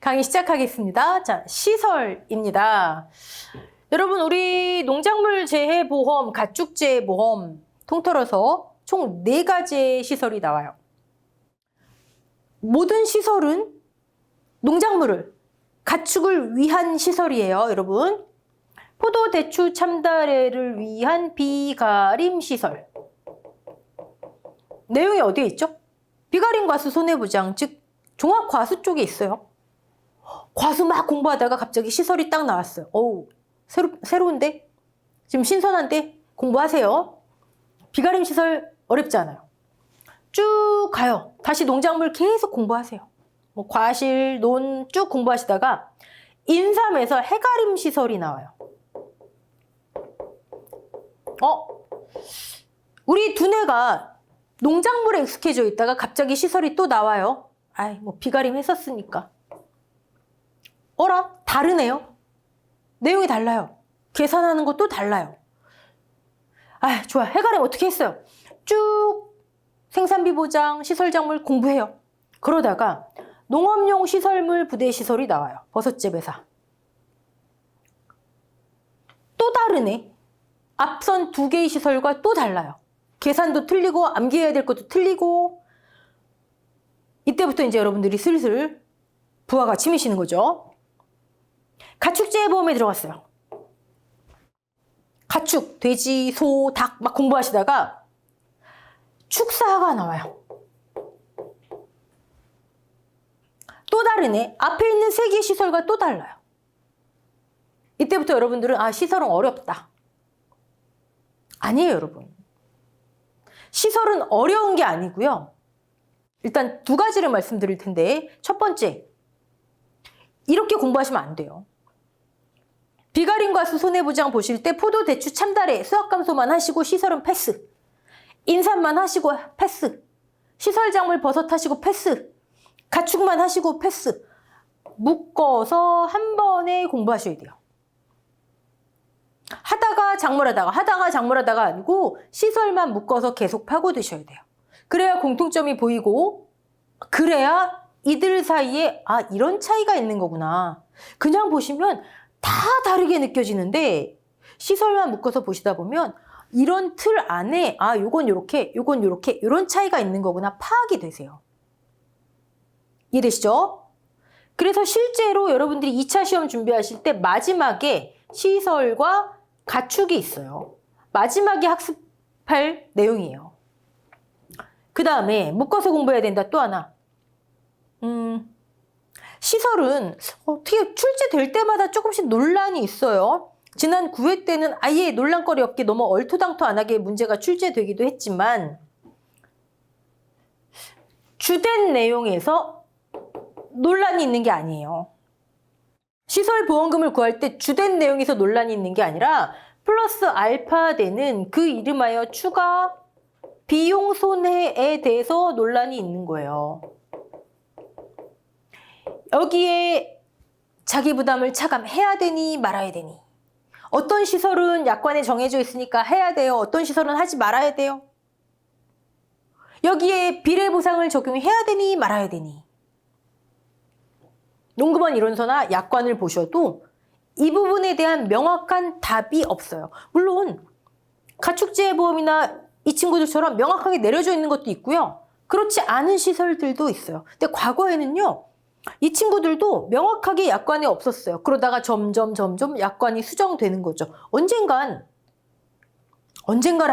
강의 시작하겠습니다. 자, 시설입니다. 여러분, 우리 농작물 재해보험, 가축재해보험 통틀어서 총 4가지의 시설이 나와요. 모든 시설은 농작물을, 가축을 위한 시설이에요, 여러분. 포도, 대추, 참다래를 위한 비가림 시설. 내용이 어디에 있죠? 비가림 과수 손해보장, 즉 종합 과수 쪽에 있어요. 과수 막 공부하다가 갑자기 시설이 딱 나왔어요. 어우, 새로운데? 지금 신선한데? 공부하세요. 비가림 시설 어렵지 않아요. 쭉 가요. 다시 농작물 계속 공부하세요. 뭐 과실, 논 쭉 공부하시다가 인삼에서 해가림 시설이 나와요. 우리 두뇌가 농작물에 익숙해져 있다가 갑자기 시설이 또 나와요. 아이, 뭐 비가림 했었으니까. 어라? 다르네요. 내용이 달라요. 계산하는 것도 달라요. 아, 좋아. 해가림 어떻게 했어요? 쭉 생산비 보장, 시설작물 공부해요. 그러다가 농업용 시설물 부대 시설이 나와요. 버섯재 배사. 또 다르네. 앞선 2개의 시설과 또 달라요. 계산도 틀리고 암기해야 될 것도 틀리고. 이때부터 이제 여러분들이 슬슬 부하가 치미시는 거죠. 가축재해보험에 들어갔어요. 가축, 돼지, 소, 닭 막 공부하시다가 축사가 나와요. 또 다르네. 앞에 있는 3개의 시설과 또 달라요. 이때부터 여러분들은 아, 시설은 어렵다. 아니에요, 여러분. 시설은 어려운 게 아니고요. 일단 2가지를 말씀드릴 텐데, 첫 번째, 이렇게 공부하시면 안 돼요. 비가림 과수 손해보장 보실 때 포도, 대추, 참다래, 수확감소만 하시고 시설은 패스. 인삼만 하시고 패스. 시설작물 버섯 하시고 패스. 가축만 하시고 패스. 묶어서 한 번에 공부하셔야 돼요. 하다가 작물하다가 아니고 시설만 묶어서 계속 파고드셔야 돼요. 그래야 공통점이 보이고, 그래야 이들 사이에 아, 이런 차이가 있는 거구나. 그냥 보시면 다 다르게 느껴지는데 시설만 묶어서 보시다 보면 이런 틀 안에 아, 요건 요렇게, 요건 요렇게, 요런 차이가 있는 거구나 파악이 되세요. 이해되시죠? 그래서 실제로 여러분들이 2차 시험 준비하실 때 마지막에 시설과 가축이 있어요. 마지막에 학습할 내용이에요. 그 다음에 묶어서 공부해야 된다 또 하나. 시설은 어떻게 출제될 때마다 조금씩 논란이 있어요. 지난 9회 때는 아예 논란거리 없게 너무 얼토당토 안 하게 문제가 출제되기도 했지만 주된 내용에서 논란이 있는 게 아니에요. 시설 보험금을 구할 때 주된 내용에서 논란이 있는 게 아니라 플러스 알파 되는 그 이름하여 추가 비용 손해에 대해서 논란이 있는 거예요. 여기에 자기 부담을 차감해야 되니 말아야 되니. 어떤 시설은 약관에 정해져 있으니까 해야 돼요. 어떤 시설은 하지 말아야 돼요. 여기에 비례보상을 적용해야 되니 말아야 되니. 농구먼 이론서나 약관을 보셔도 이 부분에 대한 명확한 답이 없어요. 물론 가축재해보험이나 이 친구들처럼 명확하게 내려져 있는 것도 있고요. 그렇지 않은 시설들도 있어요. 근데 과거에는요. 이 친구들도 명확하게 약관에 없었어요. 그러다가 점점 약관이 수정되는 거죠. 언젠가라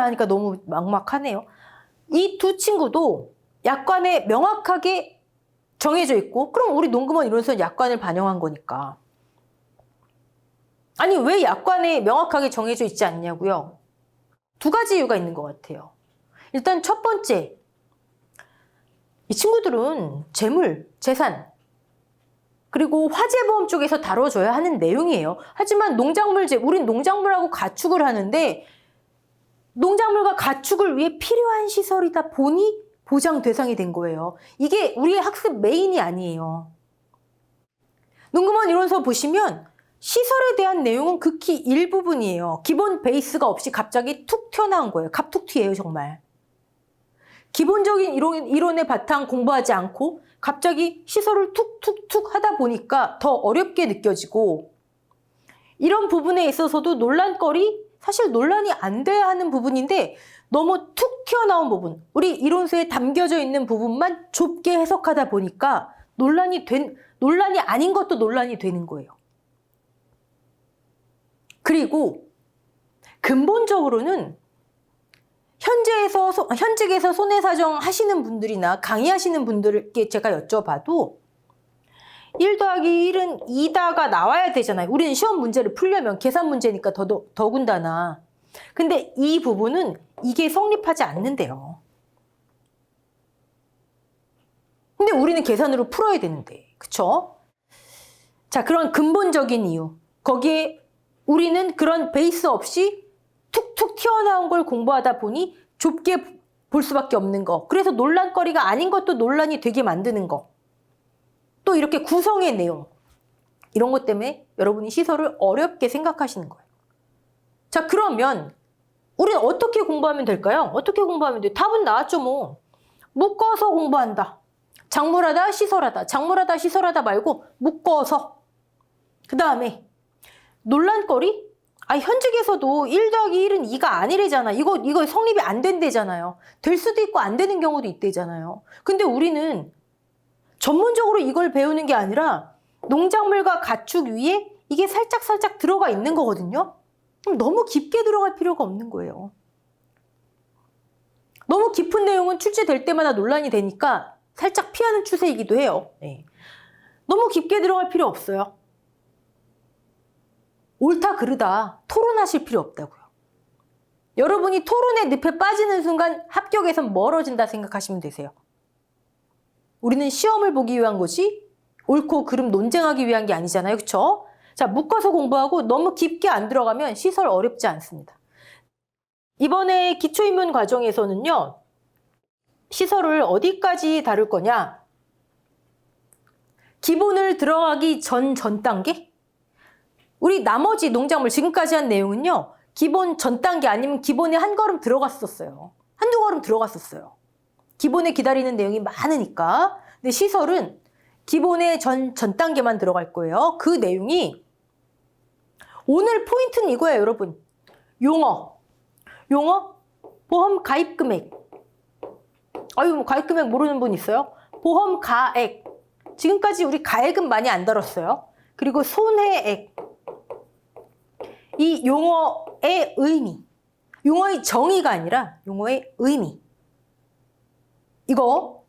하니까 너무 막막하네요. 이 2 친구도 약관에 명확하게 정해져 있고 그럼 우리 농구먼 이론서는 약관을 반영한 거니까. 아니 왜 약관에 명확하게 정해져 있지 않냐고요? 2가지 이유가 있는 것 같아요. 일단 첫 번째, 이 친구들은 재물, 재산, 그리고 화재보험 쪽에서 다뤄줘야 하는 내용이에요. 하지만 우린 농작물하고 가축을 하는데 농작물과 가축을 위해 필요한 시설이다 보니 보장 대상이 된 거예요. 이게 우리의 학습 메인이 아니에요. 농구먼 이론서 보시면 시설에 대한 내용은 극히 일부분이에요. 기본 베이스가 없이 갑자기 툭 튀어나온 거예요. 갑툭튀예요, 정말. 기본적인 이론의 바탕 공부하지 않고 갑자기 시설을 툭툭툭 하다 보니까 더 어렵게 느껴지고 이런 부분에 있어서도 논란거리, 사실 논란이 안 돼야 하는 부분인데 너무 툭 튀어나온 부분, 우리 이론서에 담겨져 있는 부분만 좁게 해석하다 보니까 논란이 아닌 것도 논란이 되는 거예요. 그리고 근본적으로는 현직에서 손해사정 하시는 분들이나 강의하시는 분들께 제가 여쭤봐도 1 더하기 1은 2다가 나와야 되잖아요. 우리는 시험 문제를 풀려면 계산 문제니까 더군다나. 근데 이 부분은 이게 성립하지 않는데요. 근데 우리는 계산으로 풀어야 되는데, 그쵸? 자, 그런 근본적인 이유. 거기에 우리는 그런 베이스 없이 툭툭 튀어나온 걸 공부하다 보니 좁게 볼 수밖에 없는 거. 그래서 논란거리가 아닌 것도 논란이 되게 만드는 거. 또 이렇게 구성의 내용. 이런 것 때문에 여러분이 시설을 어렵게 생각하시는 거예요. 자, 그러면 우리는 어떻게 공부하면 될까요? 어떻게 공부하면 돼요? 답은 나왔죠, 뭐. 묶어서 공부한다. 작물하다, 시설하다. 작물하다, 시설하다 말고 묶어서. 그 다음에 논란거리? 현직에서도 1 더하기 1은 2가 아니래잖아. 이거 성립이 안 된대잖아요. 될 수도 있고 안 되는 경우도 있대잖아요. 근데 우리는 전문적으로 이걸 배우는 게 아니라 농작물과 가축 위에 이게 살짝 들어가 있는 거거든요. 그럼 너무 깊게 들어갈 필요가 없는 거예요. 너무 깊은 내용은 출제될 때마다 논란이 되니까 살짝 피하는 추세이기도 해요. 네. 너무 깊게 들어갈 필요 없어요. 옳다 그르다 토론하실 필요 없다고요. 여러분이 토론의 늪에 빠지는 순간 합격에선 멀어진다 생각하시면 되세요. 우리는 시험을 보기 위한 것이 옳고 그름 논쟁하기 위한 게 아니잖아요. 그렇죠? 자, 묶어서 공부하고 너무 깊게 안 들어가면 시설 어렵지 않습니다. 이번에 기초인문 과정에서는요. 시설을 어디까지 다룰 거냐? 기본을 들어가기 전 단계? 우리 나머지 농작물 지금까지 한 내용은요. 기본 전 단계 아니면 기본에 한 걸음 들어갔었어요. 한두 걸음 들어갔었어요. 기본에 기다리는 내용이 많으니까. 근데 시설은 기본의 전 단계만 들어갈 거예요. 그 내용이 오늘 포인트는 이거예요, 여러분. 용어, 보험 가입 금액. 뭐 가입 금액 모르는 분 있어요? 보험 가액. 지금까지 우리 가액은 많이 안 다뤘어요. 그리고 손해액. 이 용어의 의미. 용어의 정의가 아니라 용어의 의미. 이거.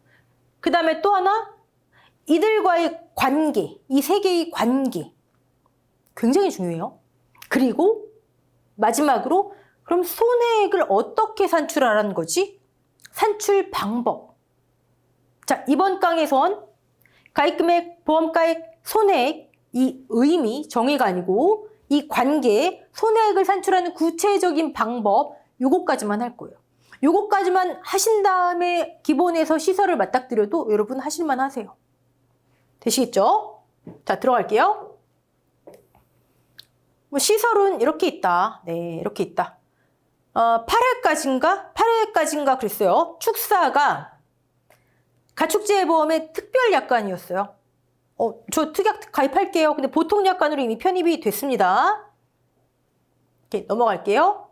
그 다음에 또 하나. 이들과의 관계. 이 세 개의 관계. 굉장히 중요해요. 그리고 마지막으로 그럼 손해액을 어떻게 산출하라는 거지? 산출 방법. 자, 이번 강에선 가입금액, 보험가액, 손해액 이 의미, 정의가 아니고 이 관계, 손해액을 산출하는 구체적인 방법 요거까지만 할 거예요. 요거까지만 하신 다음에 기본에서 시설을 맞닥뜨려도 여러분 하실만 하세요. 되시겠죠? 자, 들어갈게요. 시설은 이렇게 있다. 네, 이렇게 있다. 8회까지인가 그랬어요. 축사가 가축재해보험의 특별약관이었어요. 저 특약 가입할게요. 근데 보통 약관으로 이미 편입이 됐습니다. 이렇게 넘어갈게요.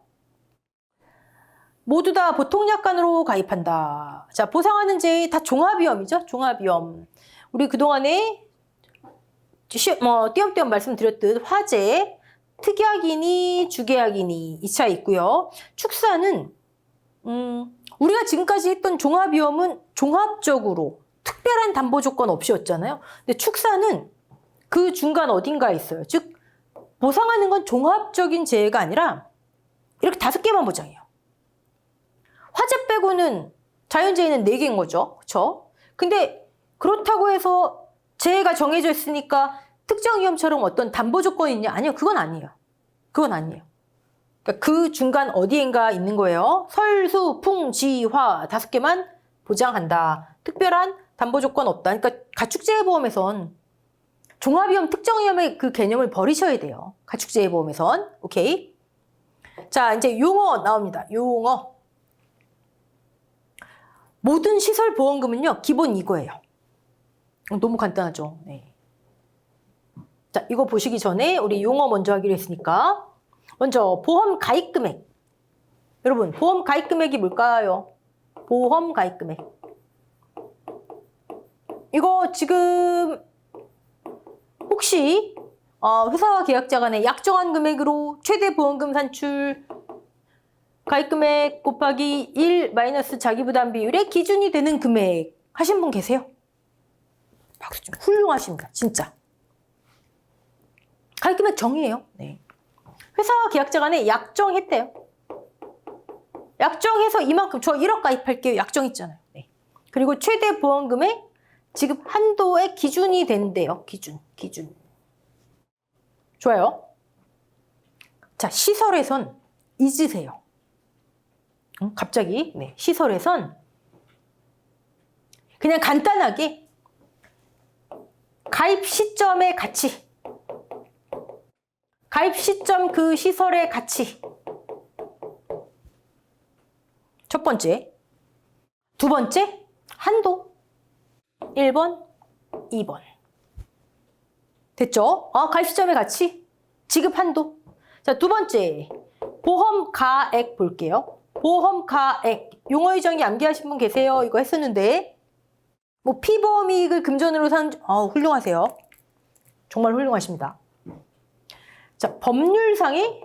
모두 다 보통 약관으로 가입한다. 자, 보상하는 제 다 종합위험이죠. 종합위험. 우리 그동안에 띄엄띄엄 말씀드렸듯 화재, 특약이니 주계약이니 이 차이 있고요. 축사는 우리가 지금까지 했던 종합위험은 종합적으로 특별한 담보 조건 없이였잖아요. 근데 축사는 그 중간 어딘가에 있어요. 즉 보상하는 건 종합적인 재해가 아니라 이렇게 5개만 보장해요. 화재 빼고는 자연재해는 4개인 거죠. 그렇죠? 근데 그렇다고 해서 재해가 정해져 있으니까 특정 위험처럼 어떤 담보 조건이 있냐? 아니요. 그건 아니에요. 그건 아니에요. 그러니까 그 중간 어디엔가 있는 거예요. 설수, 풍, 지, 화 5개만 보장한다. 특별한 담보 조건 없다. 그러니까 가축재해보험에선 종합위험, 특정위험의 그 개념을 버리셔야 돼요. 가축재해보험에선. 오케이. 자, 이제 용어 나옵니다. 용어. 모든 시설보험금은요. 기본 이거예요. 너무 간단하죠. 네. 자, 이거 보시기 전에 우리 용어 먼저 하기로 했으니까 먼저 보험 가입 금액. 여러분, 보험 가입 금액이 뭘까요? 보험 가입 금액. 이거 지금 혹시 회사와 계약자 간에 약정한 금액으로 최대 보험금 산출 가입 금액 곱하기 1 마이너스 자기부담 비율의 기준이 되는 금액 하신 분 계세요? 박수 좀. 훌륭하십니다. 진짜. 가입 금액 정의예요. 네. 회사와 계약자 간에 약정했대요. 약정해서 이만큼 저 1억 가입할게요. 약정했잖아요. 네. 그리고 최대 보험금의 지급 한도의 기준이 된대요. 기준. 좋아요. 자, 시설에선 잊으세요. 갑자기 네, 시설에선 그냥 간단하게 가입 시점의 가치, 가입 시점 그 시설의 가치. 첫 번째. 두 번째, 한도. 1번, 2번. 됐죠? 가입 시점의 가치, 지급 한도. 자, 두 번째, 보험 가액 볼게요. 보험 가액. 용어의 정의 암기하신 분 계세요? 이거 했었는데. 뭐 피보험 이익을 금전으로 산, 훌륭하세요. 정말 훌륭하십니다. 자, 법률상의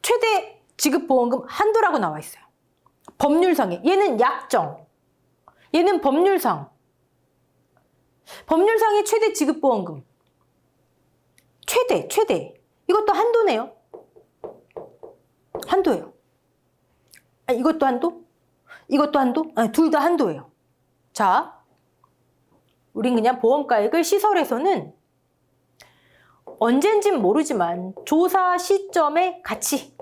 최대 지급보험금 한도라고 나와 있어요. 법률상에. 얘는 약정. 얘는 법률상. 법률상의 최대 지급보험금. 최대. 이것도 한도네요. 한도예요. 이것도 한도? 이것도 한도? 둘 다 한도예요. 자, 우린 그냥 보험가액을 시설에서는 언젠진 모르지만 조사 시점의 가치.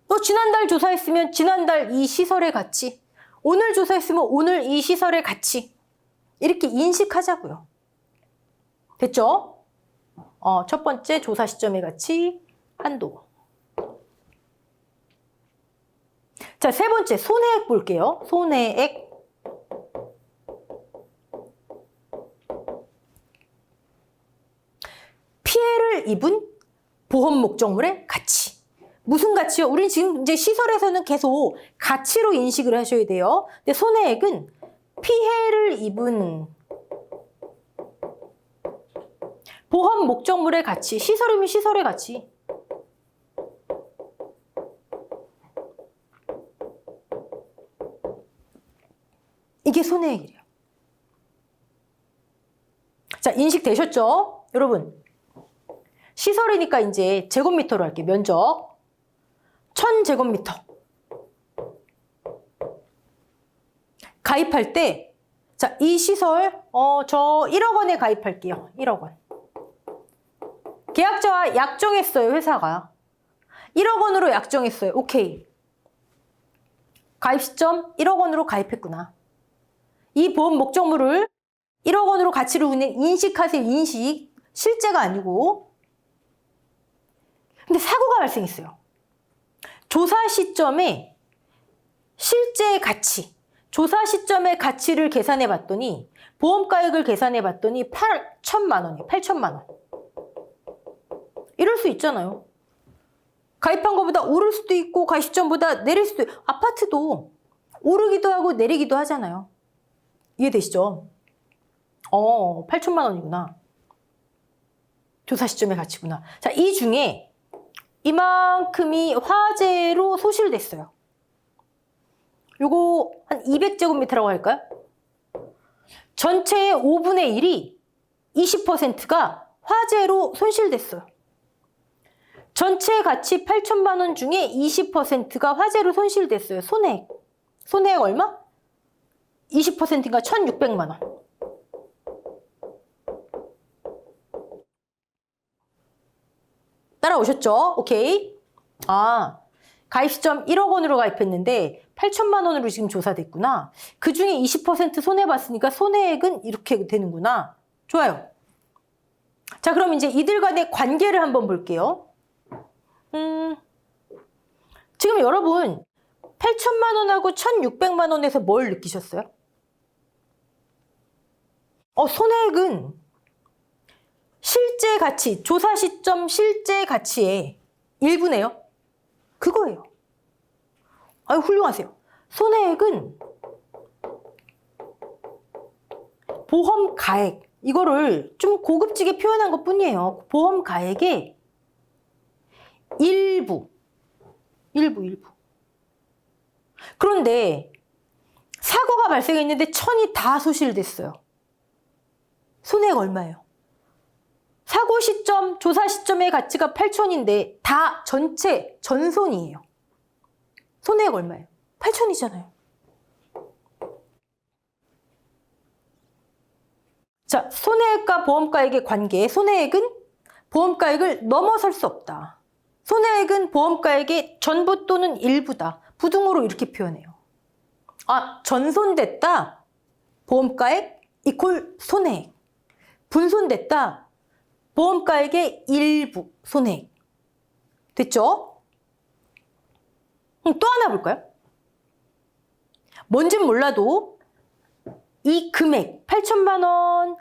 너 지난달 조사했으면 지난달 이 시설의 가치, 오늘 조사했으면 오늘 이 시설의 가치, 이렇게 인식하자고요. 됐죠? 첫 번째 조사 시점의 가치, 한도. 자, 세 번째 손해액 볼게요. 손해액. 피해를 입은 보험 목적물의 가치. 무슨 가치요? 우린 지금 이제 시설에서는 계속 가치로 인식을 하셔야 돼요. 근데 손해액은 피해를 입은 보험 목적물의 가치. 시설이면 시설의 가치. 이게 손해액이래요. 자, 인식되셨죠? 여러분, 시설이니까 이제 제곱미터로 할게요. 면적 1000제곱미터. 가입할 때, 자, 이 시설, 저 1억 원에 가입할게요. 1억 원. 계약자와 약정했어요, 회사가. 1억 원으로 약정했어요. 오케이. 가입 시점 1억 원으로 가입했구나. 이 보험 목적물을 1억 원으로 가치를 그냥 인식하세요. 인식. 실제가 아니고. 근데 사고가 발생했어요. 조사 시점에 실제 가치, 조사 시점의 가치를 계산해 봤더니, 보험가액을 계산해 봤더니 8천만 원이에요. 8천만 원. 이럴 수 있잖아요. 가입한 것보다 오를 수도 있고 가입 시점보다 내릴 수도 있고, 아파트도 오르기도 하고 내리기도 하잖아요. 이해되시죠? 8천만 원이구나. 조사 시점의 가치구나. 자, 이 중에 이만큼이 화재로 소실됐어요. 요거 한 200제곱미터라고 할까요? 전체의 5분의 1이 20%가 화재로 손실됐어요. 전체 가치 8천만 원 중에 20%가 화재로 손실됐어요. 손해액. 손해액 얼마? 20%인가 1,600만 원. 따라오셨죠? 오케이. 가입 시점 1억 원으로 가입했는데 8천만 원으로 지금 조사됐구나. 그 중에 20% 손해봤으니까 손해액은 이렇게 되는구나. 좋아요. 자, 그럼 이제 이들 간의 관계를 한번 볼게요. 지금 여러분 8천만 원하고 1,600만 원에서 뭘 느끼셨어요? 손해액은 실제 가치, 조사 시점 실제 가치의 일부네요. 그거예요. 아유, 훌륭하세요. 손해액은 보험 가액, 이거를 좀 고급지게 표현한 것 뿐이에요. 보험 가액의 일부. 그런데 사고가 발생했는데 1,000이 다 소실됐어요. 손해액 얼마예요? 사고 시점, 조사 시점의 가치가 8천인데 다 전체 전손이에요. 손해액 얼마예요? 8천이잖아요. 자, 손해액과 보험가액의 관계. 손해액은 보험가액을 넘어설 수 없다. 손해액은 보험가액의 전부 또는 일부다. 부등호로 이렇게 표현해요. 전손됐다. 보험가액 이퀄 손해액. 분손됐다. 보험가액의 일부 손해액. 됐죠? 또 하나 볼까요? 뭔진 몰라도 이 금액 8천만 원,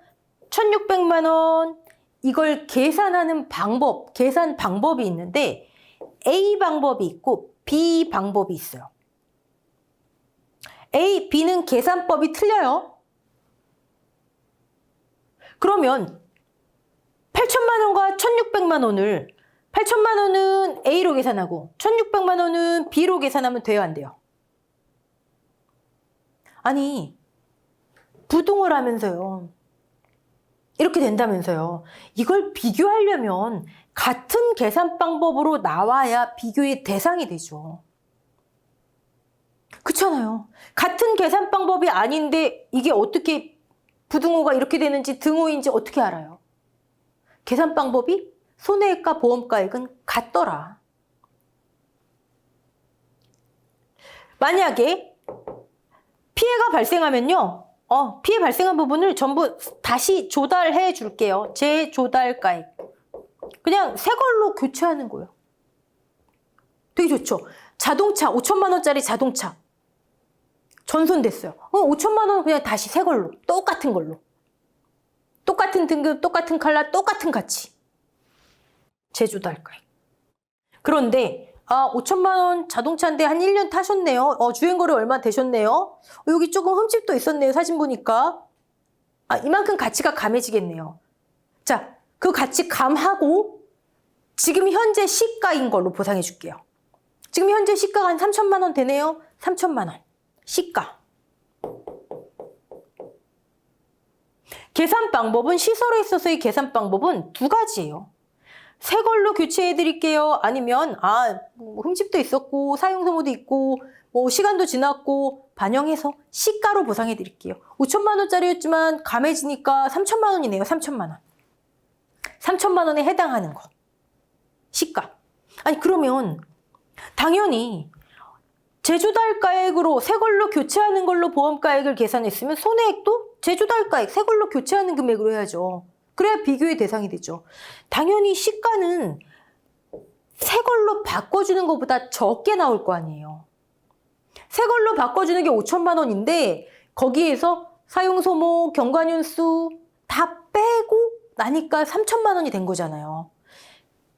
1,600만 원 이걸 계산하는 방법, 계산 방법이 있는데 A 방법이 있고 B 방법이 있어요. A, B는 계산법이 틀려요. 그러면 8천만 원과 1,600만 원을 8천만 원은 A로 계산하고 1,600만 원은 B로 계산하면 돼요, 안 돼요? 아니, 부등호를 하면서요. 이렇게 된다면서요. 이걸 비교하려면 같은 계산 방법으로 나와야 비교의 대상이 되죠. 그렇잖아요. 같은 계산 방법이 아닌데 이게 어떻게 부등호가 이렇게 되는지 등호인지 어떻게 알아요? 계산 방법이 손해액과 보험가액은 같더라. 만약에 피해가 발생하면요. 피해 발생한 부분을 전부 다시 조달해 줄게요. 재조달가액. 그냥 새 걸로 교체하는 거예요. 되게 좋죠. 자동차, 5천만 원짜리 자동차. 전손됐어요. 5천만 원 그냥 다시 새 걸로. 똑같은 걸로. 똑같은 등급, 똑같은 컬러, 똑같은 가치. 재조달가액. 그런데 5천만 원 자동차인데 한 1년 타셨네요. 주행거리 얼마 되셨네요. 여기 조금 흠집도 있었네요. 사진 보니까. 이만큼 가치가 감해지겠네요. 자, 그 가치 감하고 지금 현재 시가인 걸로 보상해 줄게요. 지금 현재 시가가 한 3천만 원 되네요. 3천만 원. 시가. 계산 방법은 시설에 있어서의 계산 방법은 두 가지예요. 새 걸로 교체해 드릴게요. 아니면 흠집도 있었고 사용 소모도 있고 시간도 지났고 반영해서 시가로 보상해 드릴게요. 5천만 원짜리였지만 감해지니까 3천만 원이네요. 3천만 원. 3천만 원에 해당하는 거. 시가. 아니 그러면 당연히 제조달가액으로 새 걸로 교체하는 걸로 보험가액을 계산했으면 손해액도 제조달가액 새 걸로 교체하는 금액으로 해야죠. 그래야 비교의 대상이 되죠. 당연히 시가는 새 걸로 바꿔주는 것보다 적게 나올 거 아니에요. 새 걸로 바꿔주는 게 5천만 원인데 거기에서 사용소모, 경과년수 다 빼고 나니까 3천만 원이 된 거잖아요.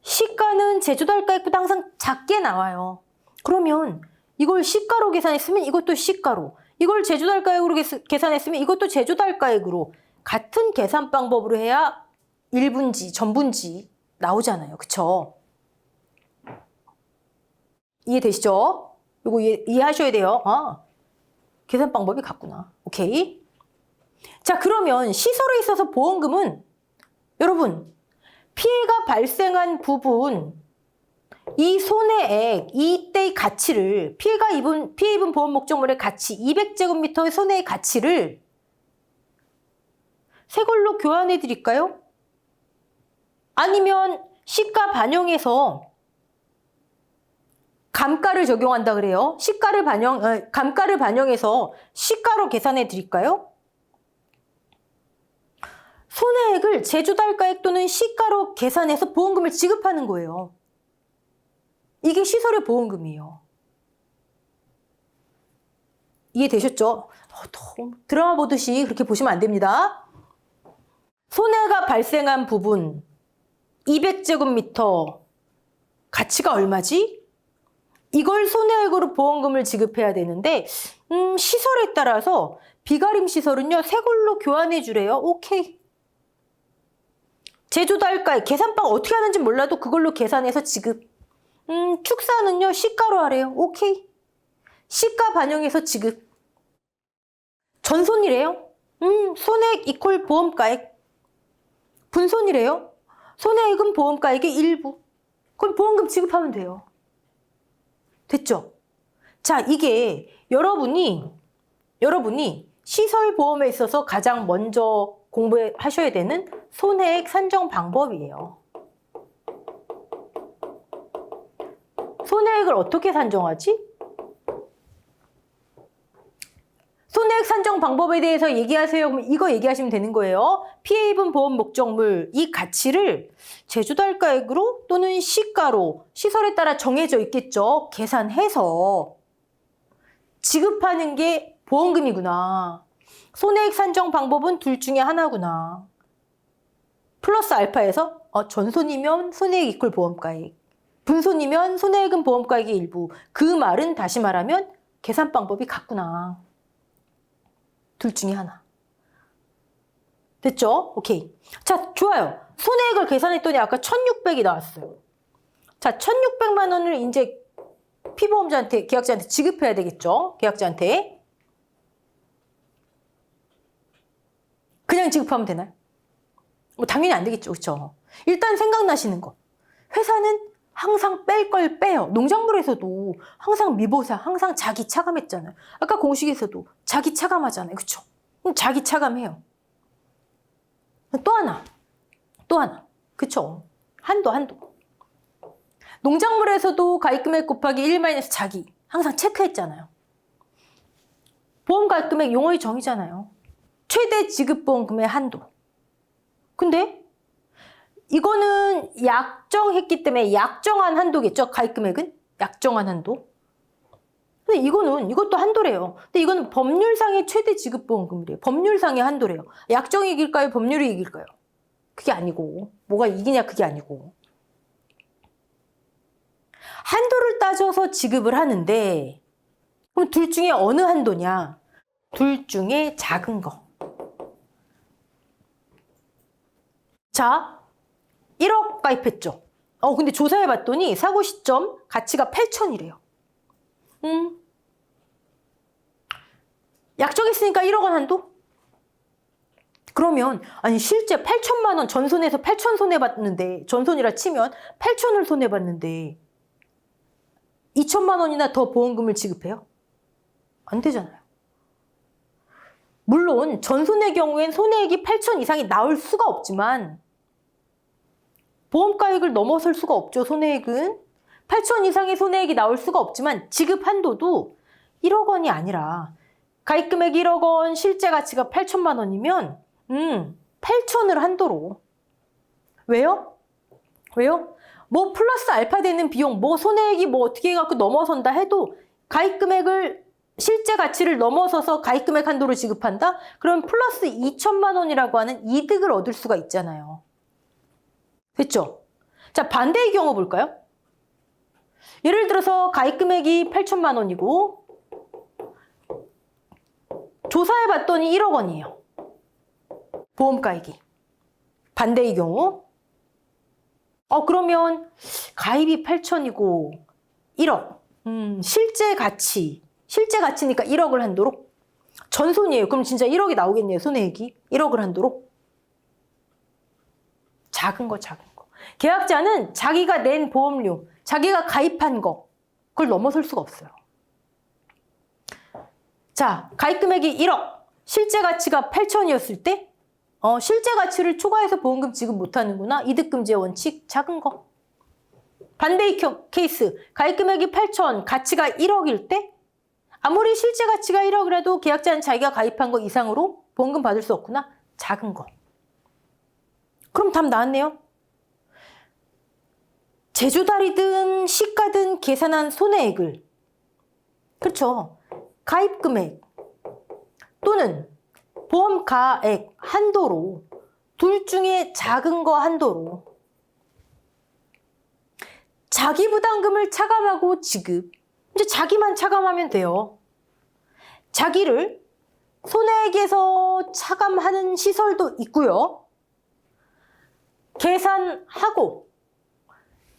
시가는 제조달가액보다 항상 작게 나와요. 그러면 이걸 시가로 계산했으면 이것도 시가로, 이걸 제조달가액으로 계산했으면 이것도 제조달가액으로 같은 계산 방법으로 해야 일분지, 전분지 나오잖아요. 그쵸? 이해되시죠? 이거 이해하셔야 돼요. 계산 방법이 같구나. 오케이. 자, 그러면 시설에 있어서 보험금은 여러분 피해가 발생한 부분 이 손해액, 이때의 가치를 피해 입은 보험 목적물의 가치 200제곱미터의 손해의 가치를 새 걸로 교환해 드릴까요? 아니면 시가 반영해서 감가를 적용한다 그래요. 감가를 반영해서 시가로 계산해 드릴까요? 손해액을 제조달가액 또는 시가로 계산해서 보험금을 지급하는 거예요. 이게 시설의 보험금이에요. 이해되셨죠? 드라마 보듯이 그렇게 보시면 안 됩니다. 손해가 발생한 부분 200제곱미터 가치가 얼마지? 이걸 손해액으로 보험금을 지급해야 되는데 시설에 따라서 비가림 시설은요 새 걸로 교환해 주래요. 오케이. 제조도 할까요? 계산방 어떻게 하는지 몰라도 그걸로 계산해서 지급. 축사는요 시가로 하래요. 오케이. 시가 반영해서 지급. 전손이래요. 손해액 이퀄 보험가액. 분손이래요. 손해액은 보험가액의 일부. 그럼 보험금 지급하면 돼요. 됐죠? 자, 이게 여러분이 시설보험에 있어서 가장 먼저 공부하셔야 되는 손해액 산정 방법이에요. 손해액을 어떻게 산정하지? 손해액 산정 방법에 대해서 얘기하세요. 그럼 이거 얘기하시면 되는 거예요. 피해 입은 보험 목적물 이 가치를 제조달가액으로 또는 시가로 시설에 따라 정해져 있겠죠. 계산해서 지급하는 게 보험금이구나. 손해액 산정 방법은 둘 중에 하나구나. 플러스 알파에서 전손이면 손해액 이퀄 보험가액, 분손이면 손해액은 보험가액의 일부. 그 말은 다시 말하면 계산 방법이 같구나. 둘 중에 하나. 됐죠? 오케이. 자, 좋아요. 손해액을 계산했더니 아까 1,600이 나왔어요. 자, 1,600만 원을 이제 피보험자한테, 계약자한테 지급해야 되겠죠? 계약자한테. 그냥 지급하면 되나요? 뭐 당연히 안 되겠죠. 그렇죠? 일단 생각나시는 거. 회사는 항상 뺄 걸 빼요. 농작물에서도 항상 미보사, 항상 자기 차감했잖아요. 아까 공식에서도 자기 차감하잖아요. 그쵸? 자기 차감해요. 또 하나. 그쵸? 한도. 농작물에서도 가입금액 곱하기 1 자기 항상 체크했잖아요. 보험 가입금액 용어의 정의잖아요. 최대 지급보험금의 한도. 근데 이거는 약정했기 때문에 약정한 한도겠죠. 가입금액은 약정한 한도. 근데 이것도 한도래요. 근데 이거는 법률상의 최대 지급보험금이래요. 법률상의 한도래요. 약정이 이길까요? 법률이 이길까요? 그게 아니고. 뭐가 이기냐 그게 아니고. 한도를 따져서 지급을 하는데 그럼 둘 중에 어느 한도냐? 둘 중에 작은 거. 자, 1억 가입했죠. 근데 조사해봤더니 사고 시점 가치가 8천이래요. 약정했으니까 1억 원 한도? 그러면 아니 실제 8천만 원 전손해서 8천 손해봤는데 전손이라 치면 8천을 손해봤는데 2천만 원이나 더 보험금을 지급해요? 안 되잖아요. 물론 전손의 경우엔 손해액이 8천 이상이 나올 수가 없지만 보험가액을 넘어설 수가 없죠. 손해액은 8천 이상의 손해액이 나올 수가 없지만 지급 한도도 1억 원이 아니라 가입금액 1억 원, 실제 가치가 8천만 원이면 8천을 한도로. 왜요? 뭐 플러스 알파 되는 비용, 뭐 손해액이 뭐 어떻게 해갖고 넘어선다 해도 가입금액을 실제 가치를 넘어서서 가입금액 한도로 지급한다? 그럼 플러스 2천만 원이라고 하는 이득을 얻을 수가 있잖아요. 됐죠? 자, 반대의 경우 볼까요? 예를 들어서 가입금액이 8천만 원이고 조사해봤더니 1억 원이에요. 보험가액이. 반대의 경우 그러면 가입이 8천이고 1억 실제 가치니까 1억을 한도로 전손이에요. 그럼 진짜 1억이 나오겠네요. 손해액이 1억을 한도로. 작은 거. 계약자는 자기가 낸 보험료, 자기가 가입한 거, 그걸 넘어설 수가 없어요. 자, 가입금액이 1억, 실제 가치가 8천이었을 때 실제 가치를 초과해서 보험금 지급 못하는구나. 이득금지의 원칙, 작은 거. 반대의 케이스, 가입금액이 8천, 가치가 1억일 때 아무리 실제 가치가 1억이라도 계약자는 자기가 가입한 거 이상으로 보험금 받을 수 없구나. 작은 거. 그럼 답 나왔네요. 제조달이든 시가든 계산한 손해액을 그렇죠. 가입금액 또는 보험가액 한도로 둘 중에 작은 거 한도로 자기 부담금을 차감하고 지급. 이제 자기만 차감하면 돼요. 자기를 손해액에서 차감하는 시설도 있고요. 계산하고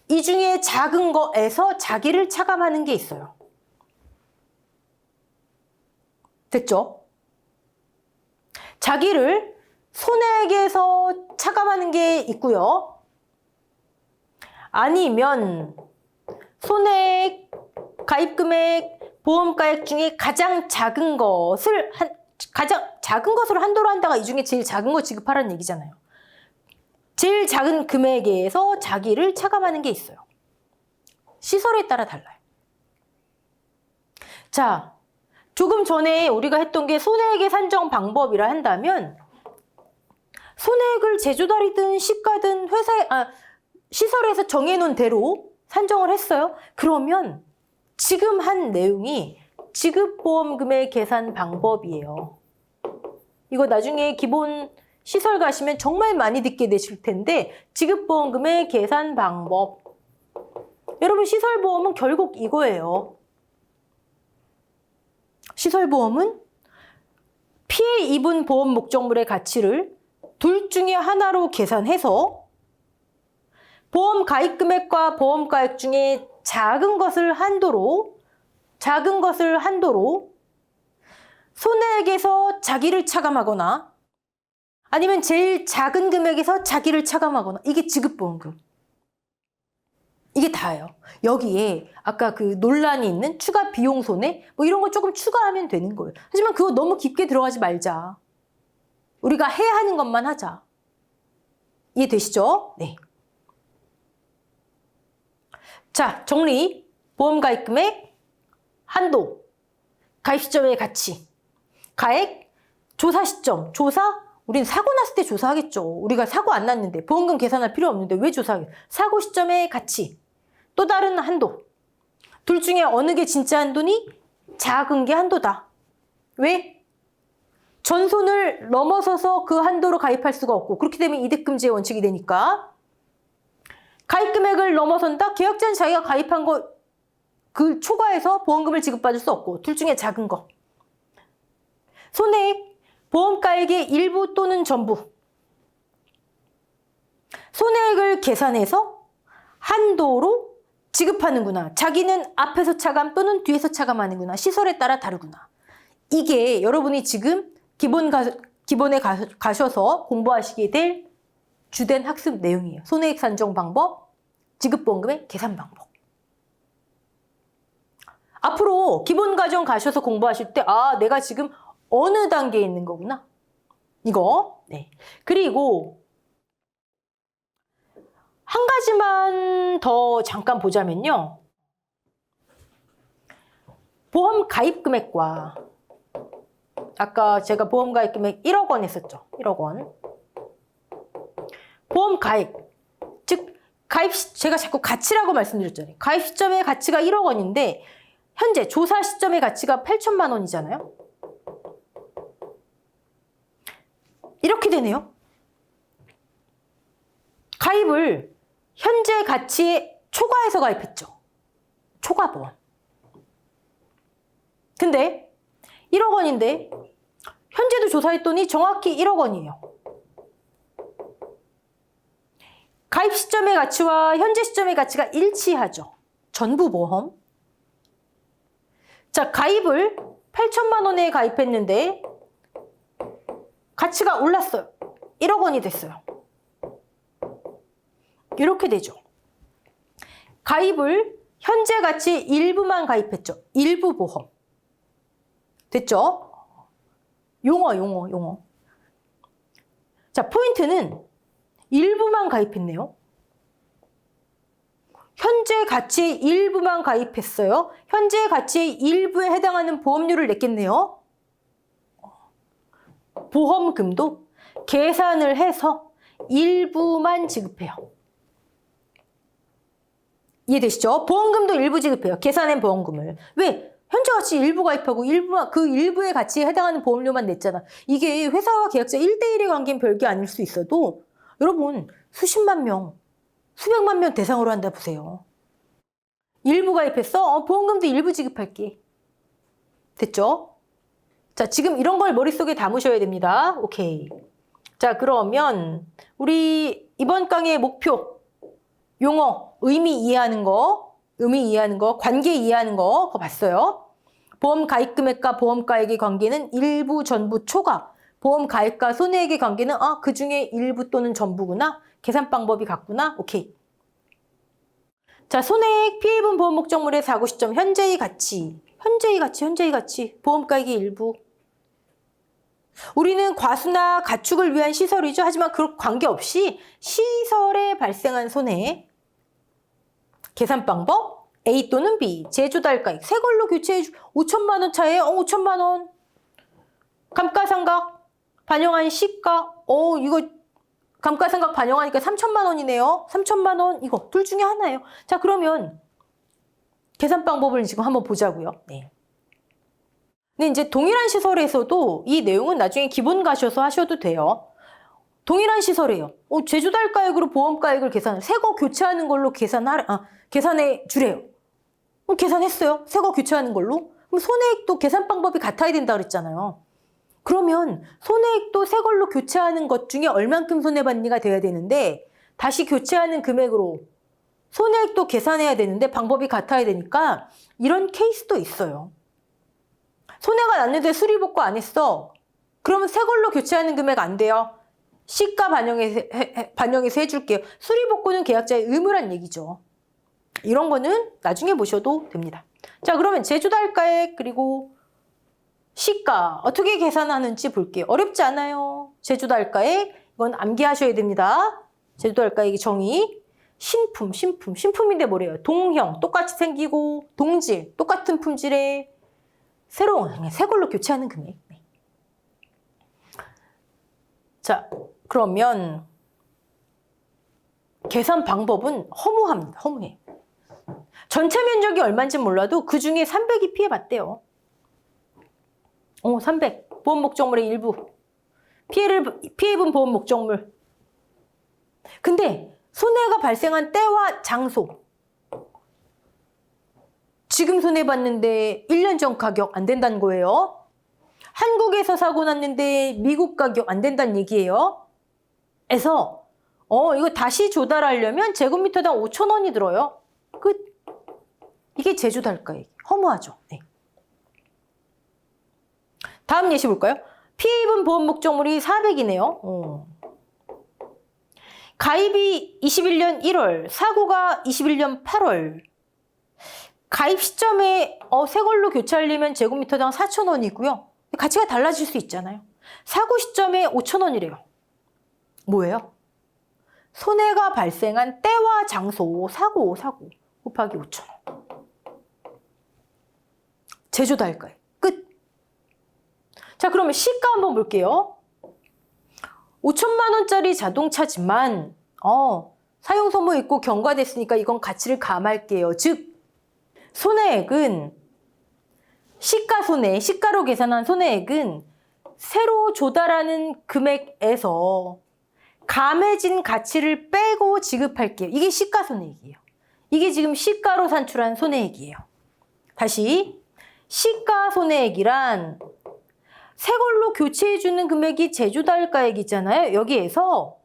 이 중에 작은 거에서 자기를 차감하는 게 있어요. 됐죠? 자기를 손해액에서 차감하는 게 있고요. 아니면 손해액, 가입금액, 보험가액 중에 가장 작은 것을 한도로 한다가 이 중에 제일 작은 거 지급하라는 얘기잖아요. 제일 작은 금액에서 자기를 차감하는 게 있어요. 시설에 따라 달라요. 자, 조금 전에 우리가 했던 게 손해액의 산정 방법이라 한다면 손해액을 제조달이든 시가든 시설에서 정해놓은 대로 산정을 했어요. 그러면 지금 한 내용이 지급보험금의 계산 방법이에요. 이거 나중에 기본 시설 가시면 정말 많이 듣게 되실 텐데 지급보험금의 계산 방법. 여러분 시설보험은 결국 이거예요. 시설보험은 피해 입은 보험 목적물의 가치를 둘 중에 하나로 계산해서 보험 가입 금액과 보험 가액 중에 작은 것을 한도로 손해액에서 자기를 차감하거나 아니면 제일 작은 금액에서 자기를 차감하거나 이게 지급보험금. 이게 다예요. 여기에 아까 그 논란이 있는 추가 비용 손해 뭐 이런 거 조금 추가하면 되는 거예요. 하지만 그거 너무 깊게 들어가지 말자. 우리가 해야 하는 것만 하자. 이해되시죠? 네. 자, 정리. 보험 가입 금액, 한도, 가입 시점의 가치, 가액, 조사 시점. 조사? 우린 사고 났을 때 조사하겠죠. 우리가 사고 안 났는데 보험금 계산할 필요 없는데 왜 조사하겠어? 사고 시점의 가치, 또 다른 한도. 둘 중에 어느 게 진짜 한도니? 작은 게 한도다. 왜? 전손을 넘어서서 그 한도로 가입할 수가 없고 그렇게 되면 이득금지의 원칙이 되니까 가입 금액을 넘어선다? 계약자는 자기가 가입한 거 그 초과해서 보험금을 지급받을 수 없고 둘 중에 작은 거. 손해액, 보험가액의 일부 또는 전부. 손해액을 계산해서 한도로 지급하는구나. 자기는 앞에서 차감 또는 뒤에서 차감하는구나. 시설에 따라 다르구나. 이게 여러분이 지금 기본에 가셔서 공부하시게 될 주된 학습 내용이에요. 손해액 산정 방법, 지급보험금의 계산 방법. 앞으로 기본 과정 가셔서 공부하실 때 내가 지금 어느 단계에 있는 거구나. 이거. 네. 그리고 한 가지만 더 잠깐 보자면요. 보험 가입 금액과 아까 제가 보험 가입 금액 1억 원 했었죠. 1억 원. 보험 가입. 즉 제가 자꾸 가치라고 말씀드렸잖아요. 가입 시점의 가치가 1억 원인데 현재 조사 시점의 가치가 8천만 원이잖아요. 이렇게 되네요. 가입을 현재 가치에 초과해서 가입했죠. 초과보험. 근데 1억 원인데 현재도 조사했더니 정확히 1억 원이에요. 가입 시점의 가치와 현재 시점의 가치가 일치하죠. 전부 보험. 자, 가입을 8천만 원에 가입했는데 가치가 올랐어요. 1억 원이 됐어요. 이렇게 되죠. 가입을 현재 가치 일부만 가입했죠. 일부 보험. 됐죠? 용어. 자, 포인트는 일부만 가입했네요. 현재 가치의 일부만 가입했어요. 현재 가치의 일부에 해당하는 보험료를 냈겠네요. 보험금도 계산을 해서 일부만 지급해요. 이해되시죠? 보험금도 일부 지급해요. 계산한 보험금을. 왜? 현재 가치 일부 가입하고 그 일부의 가치에 해당하는 보험료만 냈잖아. 이게 회사와 계약자 1대1의 관계는 별게 아닐 수 있어도 여러분 수십만 명, 수백만 명 대상으로 한다 보세요. 일부 가입했어? 보험금도 일부 지급할게. 됐죠? 자, 지금 이런 걸 머릿속에 담으셔야 됩니다. 오케이. 자, 그러면 우리 이번 강의의 목표, 용어, 의미 이해하는 거, 관계 이해하는 거, 그거 봤어요. 보험 가입 금액과 보험가액의 관계는 일부, 전부, 초과. 보험 가입과 손해액의 관계는 그 중에 일부 또는 전부구나. 계산 방법이 같구나. 오케이. 자, 손해액, 피해본 보험 목적물의 사고 시점, 현재의 가치. 보험가액의 일부. 우리는 과수나 가축을 위한 시설이죠. 하지만 그 관계없이 시설에 발생한 손해. 계산 방법 A 또는 B. 제조달가액. 새 걸로 교체해주 5천만 원 차에 5천만 원. 감가상각 반영한 시가. 이거 감가상각 반영하니까 3천만 원이네요. 3천만 원. 이거 둘 중에 하나예요. 자, 그러면 계산 방법을 지금 한번 보자고요. 네. 근데 이제 동일한 시설에서도 이 내용은 나중에 기본 가셔서 하셔도 돼요. 동일한 시설이에요. 제조달가액으로 보험가액을 새거 교체하는 걸로 계산해 주래요. 계산했어요. 새거 교체하는 걸로. 그럼 손해액도 계산 방법이 같아야 된다 그랬잖아요. 그러면 손해액도 새 걸로 교체하는 것 중에 얼만큼 손해받니가 돼야 되는데 다시 교체하는 금액으로 손해액도 계산해야 되는데 방법이 같아야 되니까 이런 케이스도 있어요. 손해가 났는데 수리복구 안 했어. 그러면 새 걸로 교체하는 금액 안 돼요. 시가 반영해서 해줄게요. 수리복구는 계약자의 의무란 얘기죠. 이런 거는 나중에 보셔도 됩니다. 자, 그러면 제조달가액 그리고 시가 어떻게 계산하는지 볼게요. 어렵지 않아요. 제조달가액 이건 암기하셔야 됩니다. 제조달가액의 정의. 신품인데 뭐래요? 동형 똑같이 생기고 동질 똑같은 품질의 새로운 새 걸로 교체하는 금액. 네. 자, 그러면 계산 방법은 허무합니다. 허무해. 전체 면적이 얼마인지 몰라도 그 중에 300이 피해봤대요. 300. 보험 목적물의 일부. 피해본 보험 목적물. 근데 손해가 발생한 때와 장소. 지금 손해봤는데 1년 전 가격 안 된다는 거예요. 한국에서 사고 났는데 미국 가격 안 된다는 얘기예요. 그래서 이거 다시 조달하려면 제곱미터당 5,000원이 들어요. 이게 제조달가액. 허무하죠. 네. 다음 예시 볼까요? 피해 입은 보험 목적물이 400이네요. 가입이 21년 1월, 사고가 21년 8월. 가입 시점에 새 걸로 교체하려면 제곱미터당 4,000원이고요. 가치가 달라질 수 있잖아요. 사고 시점에 5,000원이래요. 뭐예요? 손해가 발생한 때와 장소, 사고 곱하기 5,000원. 제조달가액. 끝. 자, 그러면 시가 한번 볼게요. 5천만 원짜리 자동차지만 사용 소모 있고 경과됐으니까 이건 가치를 감할게요. 즉 손해액은 시가로 계산한 손해액은 새로 조달하는 금액에서 감해진 가치를 빼고 지급할게요. 이게 시가손해액이에요. 이게 지금 시가로 산출한 손해액이에요. 다시 시가손해액이란 새 걸로 교체해주는 금액이 제조달가액이잖아요. 여기에서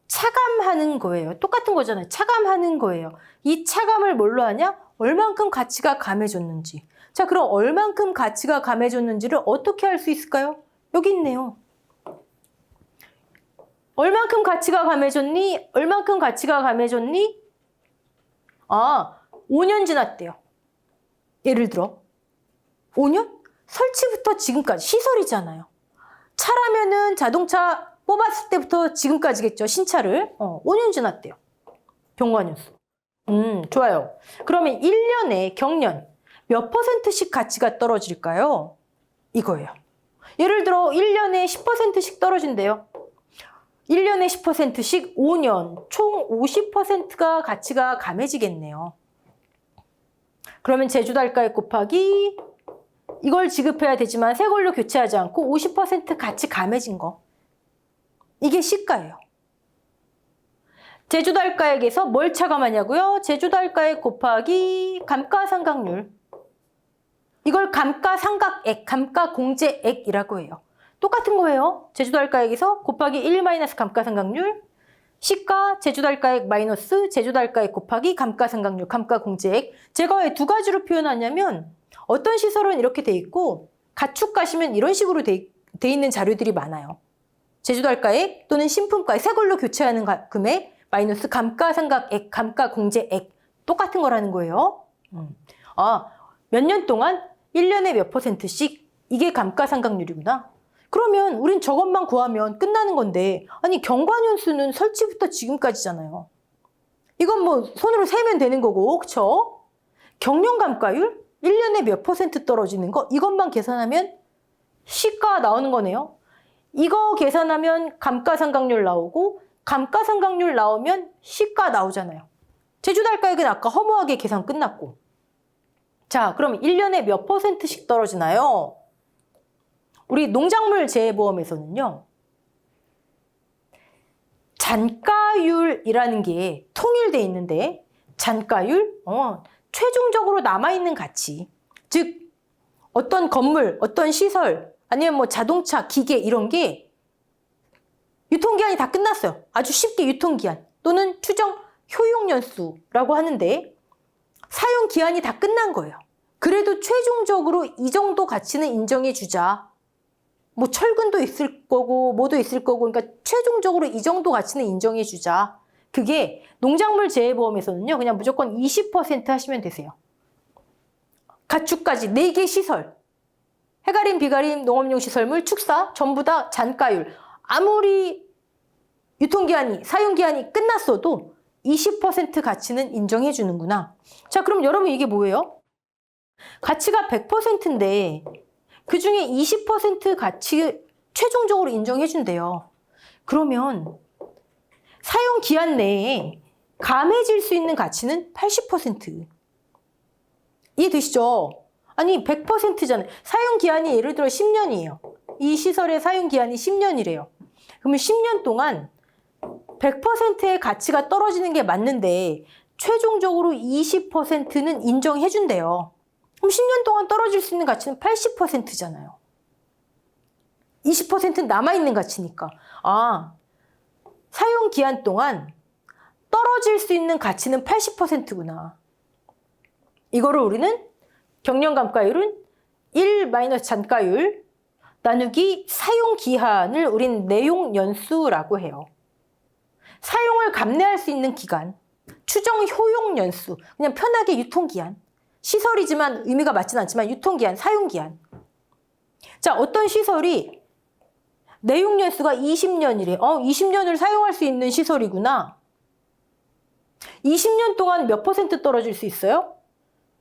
차감하는 거예요. 똑같은 거잖아요. 차감하는 거예요. 이 차감을 뭘로 하냐? 얼만큼 가치가 감해졌는지. 자, 그럼 얼만큼 가치가 감해졌는지를 어떻게 할 수 있을까요? 여기 있네요. 얼만큼 가치가 감해졌니? 5년 지났대요. 예를 들어 5년? 설치부터 지금까지 시설이잖아요. 차라면은 자동차 뽑았을 때부터 지금까지겠죠. 신차를. 5년 지났대요. 경과년수. 좋아요. 그러면 1년에 경년 몇 %씩 가치가 떨어질까요? 이거예요. 예를 들어 1년에 10%씩 떨어진대요. 1년에 10%씩 5년 총 50%가 가치가 감해지겠네요. 그러면 제조달가액 곱하기 이걸 지급해야 되지만 새 걸로 교체하지 않고 50% 같이 감해진 거. 이게 시가예요. 제주달가액에서 뭘 차감하냐고요? 제주달가액 곱하기 감가상각률. 이걸 감가상각액, 감가공제액이라고 해요. 똑같은 거예요. 제주달가액에서 곱하기 1 마이너스 감가상각률, 시가 제주달가액 마이너스 제주달가액 곱하기 감가상각률, 감가공제액. 제가 왜 두 가지로 표현하냐면 어떤 시설은 이렇게 돼 있고 가축 가시면 이런 식으로 돼 있는 자료들이 많아요. 제주달가액 또는 신품가액, 새 걸로 교체하는 금액 마이너스 감가상각액, 감가공제액 똑같은 거라는 거예요. 몇 년 동안 1년에 몇 %씩 이게 감가상각률이구나. 그러면 우린 저것만 구하면 끝나는 건데 아니 경과년수는 설치부터 지금까지잖아요. 이건 뭐 손으로 세면 되는 거고 그쵸? 경영감가율 1년에 몇 % 떨어지는 거 이것만 계산하면 시가 나오는 거네요. 이거 계산하면 감가상각률 나오고 감가상각률 나오면 시가 나오잖아요. 제주달가액은 아까 허무하게 계산 끝났고. 자, 그럼 1년에 몇 %씩 떨어지나요? 우리 농작물 재해보험에서는요. 잔가율이라는 게 통일돼 있는데 잔가율, 최종적으로 남아있는 가치. 즉 어떤 건물, 어떤 시설, 아니면 뭐 자동차, 기계 이런 게 유통기한이 다 끝났어요. 아주 쉽게 유통기한 또는 추정 효용연수라고 하는데 사용기한이 다 끝난 거예요. 그래도 최종적으로 이 정도 가치는 인정해 주자. 뭐 철근도 있을 거고 뭐도 있을 거고 그러니까 최종적으로 이 정도 가치는 인정해 주자. 그게 농작물 재해보험에서는요. 그냥 무조건 20% 하시면 되세요. 가축까지 4개 시설. 해가림, 비가림, 농업용 시설물, 축사 전부 다 잔가율. 아무리 유통기한이, 사용기한이 끝났어도 20% 가치는 인정해 주는구나. 자, 그럼 여러분 이게 뭐예요? 가치가 100%인데 그 중에 20% 가치 최종적으로 인정해 준대요. 그러면 사용기한 내에 감해질 수 있는 가치는 80%. 이해되시죠? 아니 100%잖아요. 사용기한이 예를 들어 10년이에요. 이 시설의 사용기한이 10년이래요. 그러면 10년 동안 100%의 가치가 떨어지는 게 맞는데 최종적으로 20%는 인정해 준대요. 그럼 10년 동안 떨어질 수 있는 가치는 80%잖아요. 20%는 남아있는 가치니까. 사용기한 동안 떨어질 수 있는 가치는 80%구나. 이거를 우리는 경영감가율은 1 마이너스 잔가율 나누기 사용기한을 우린 내용연수라고 해요. 사용을 감내할 수 있는 기간, 추정 효용연수, 그냥 편하게 유통기한. 시설이지만 의미가 맞진 않지만 유통기한, 사용기한. 자, 어떤 시설이 내용연수가 20년이래. 20년을 사용할 수 있는 시설이구나. 20년 동안 몇 % 떨어질 수 있어요?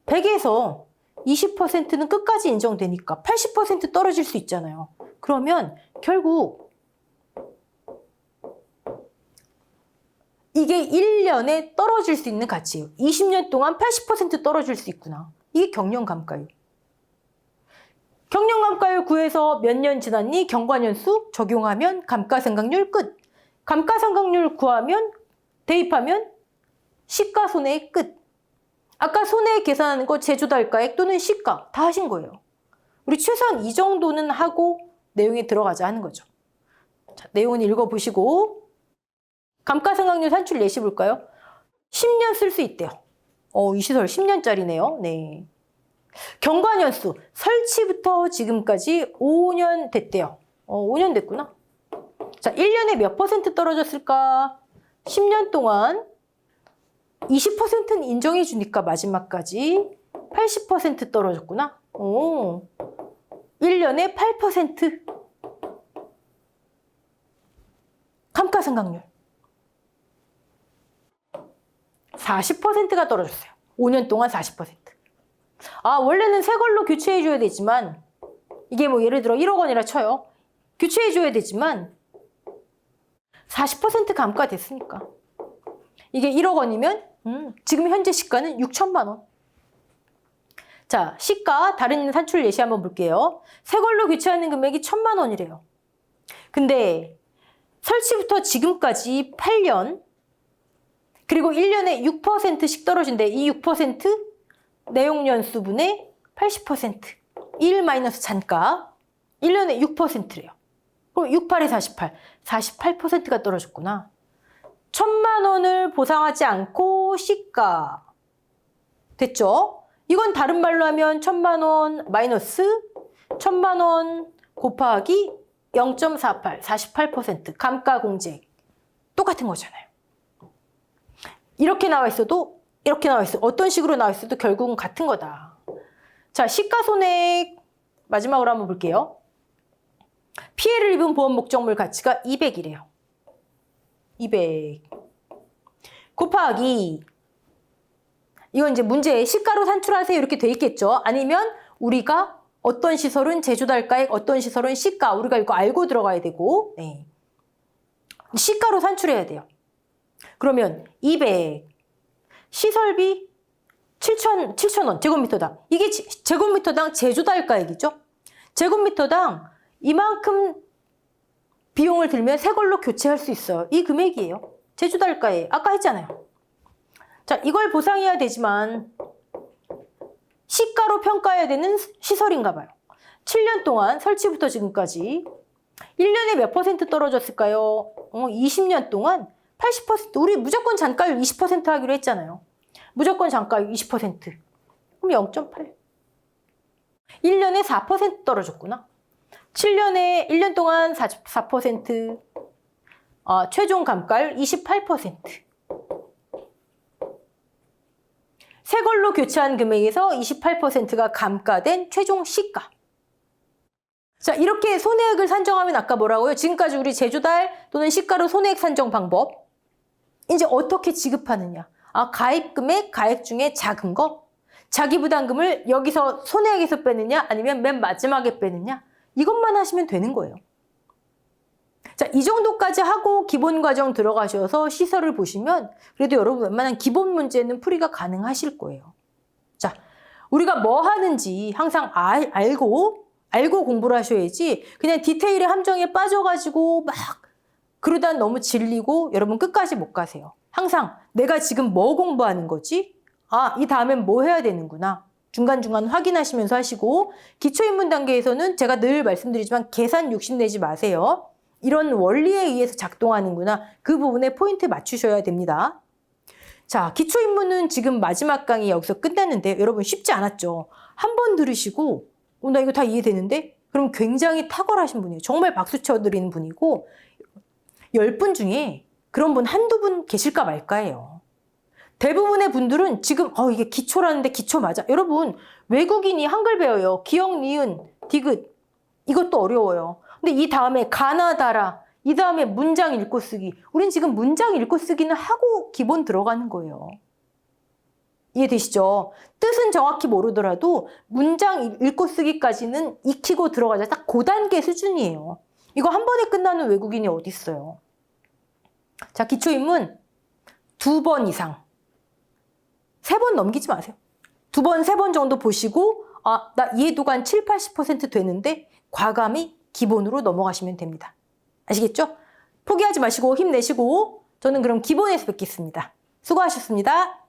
100에서 20%는 끝까지 인정되니까 80% 떨어질 수 있잖아요. 그러면 결국 이게 1년에 떨어질 수 있는 가치예요. 20년 동안 80% 떨어질 수 있구나. 이게 경영감가율. 경영감가율 구해서 몇 년 지났니? 경과년수 적용하면 감가상각률 끝. 감가상각률 구하면 대입하면 시가손해의 끝. 아까 손해액 계산하는 거 제조달가액 또는 시가 다 하신 거예요. 우리 최소한 이 정도는 하고 내용에 들어가자 하는 거죠. 자, 내용은 읽어보시고 감가상각률 산출 예시 볼까요? 10년 쓸 수 있대요. 이 시설 10년짜리네요. 네. 경과년수 설치부터 지금까지 5년 됐대요. 5년 됐구나. 자, 1년에 몇 % 떨어졌을까? 10년 동안 20%는 인정해 주니까 마지막까지 80% 떨어졌구나. 1년에 8% 감가상각률 40%가 떨어졌어요. 5년 동안 40%. 원래는 새 걸로 교체해 줘야 되지만 이게 뭐 예를 들어 1억 원이라 쳐요. 교체해 줘야 되지만 40% 감가됐으니까 이게 1억 원이면 지금 현재 시가는 6천만 원. 자, 시가 다른 산출 예시 한번 볼게요. 새 걸로 교체하는 금액이 1,000만 원이래요. 근데 설치부터 지금까지 8년, 그리고 1년에 6%씩 떨어진대. 이 6% 내용연수분의 80%. 1 마이너스 잔가. 1년에 6%래요. 그럼 68에 48. 48%가 떨어졌구나. 1,000만 원을 보상하지 않고 시가. 됐죠? 이건 다른 말로 하면 1,000만 원 마이너스 1,000만 원 곱하기 0.48, 48% 감가 공제. 똑같은 거잖아요. 이렇게 나와 있어도 이렇게 나와 있어. 어떤 식으로 나와 있어도 결국은 같은 거다. 자, 시가손해액 마지막으로 한번 볼게요. 피해를 입은 보험 목적물 가치가 200이래요. 200 곱하기 이건 이제 문제에 시가로 산출하세요 이렇게 돼 있겠죠. 아니면 우리가 어떤 시설은 제조달가액, 어떤 시설은 시가. 우리가 이거 알고 들어가야 되고 네. 시가로 산출해야 돼요. 그러면 200 시설비 7,000원 제곱미터당. 이게 제곱미터당 제조달가액이죠. 제곱미터당 이만큼 비용을 들면 새 걸로 교체할 수 있어요. 이 금액이에요. 제조달가액. 아까 했잖아요. 자, 이걸 보상해야 되지만 시가로 평가해야 되는 시설인가 봐요. 7년 동안 설치부터 지금까지 1년에 몇 퍼센트 떨어졌을까요? 20년 동안 80%. 우리 무조건 잔가율 20% 하기로 했잖아요. 무조건 잔가율 20%. 그럼 0.8. 1년에 4% 떨어졌구나. 7년에 1년 동안 4%. 최종 감가율 28%. 새 걸로 교체한 금액에서 28%가 감가된 최종 시가. 자, 이렇게 손해액을 산정하면 아까 뭐라고요? 지금까지 우리 제조달 또는 시가로 손해액 산정 방법. 이제 어떻게 지급하느냐. 가입 금액, 가액 중에 작은 거. 자기 부담금을 여기서 손해액에서 빼느냐 아니면 맨 마지막에 빼느냐. 이것만 하시면 되는 거예요. 자, 이 정도까지 하고 기본 과정 들어가셔서 시설을 보시면 그래도 여러분 웬만한 기본 문제는 풀이가 가능하실 거예요. 자, 우리가 뭐 하는지 항상 알고 공부를 하셔야지 그냥 디테일의 함정에 빠져가지고 막 그러다 너무 질리고 여러분 끝까지 못 가세요. 항상 내가 지금 뭐 공부하는 거지? 이 다음엔 뭐 해야 되는구나. 중간중간 확인하시면서 하시고 기초입문 단계에서는 제가 늘 말씀드리지만 계산 욕심내지 마세요. 이런 원리에 의해서 작동하는구나. 그 부분에 포인트 맞추셔야 됩니다. 자, 기초입문은 지금 마지막 강의 여기서 끝났는데 여러분 쉽지 않았죠? 한 번 들으시고 나 이거 다 이해되는데? 그럼 굉장히 탁월하신 분이에요. 정말 박수 쳐드리는 분이고 10분 중에 그런 분 한두 분 계실까 말까예요. 대부분의 분들은 지금 이게 기초라는데 기초 맞아? 여러분 외국인이 한글 배워요. 기역, 니은, 디귿 이것도 어려워요. 근데 이 다음에 가나다라 이 다음에 문장 읽고 쓰기. 우린 지금 문장 읽고 쓰기는 하고 기본 들어가는 거예요. 이해되시죠? 뜻은 정확히 모르더라도 문장 읽고 쓰기까지는 익히고 들어가자. 딱 그 단계 수준이에요. 이거 한 번에 끝나는 외국인이 어디 있어요? 자, 기초입문 2번 이상. 3번 넘기지 마세요. 2번, 3번 정도 보시고 나 이해도가 한 7, 80% 되는데 과감히 기본으로 넘어가시면 됩니다. 아시겠죠? 포기하지 마시고 힘내시고 저는 그럼 기본에서 뵙겠습니다. 수고하셨습니다.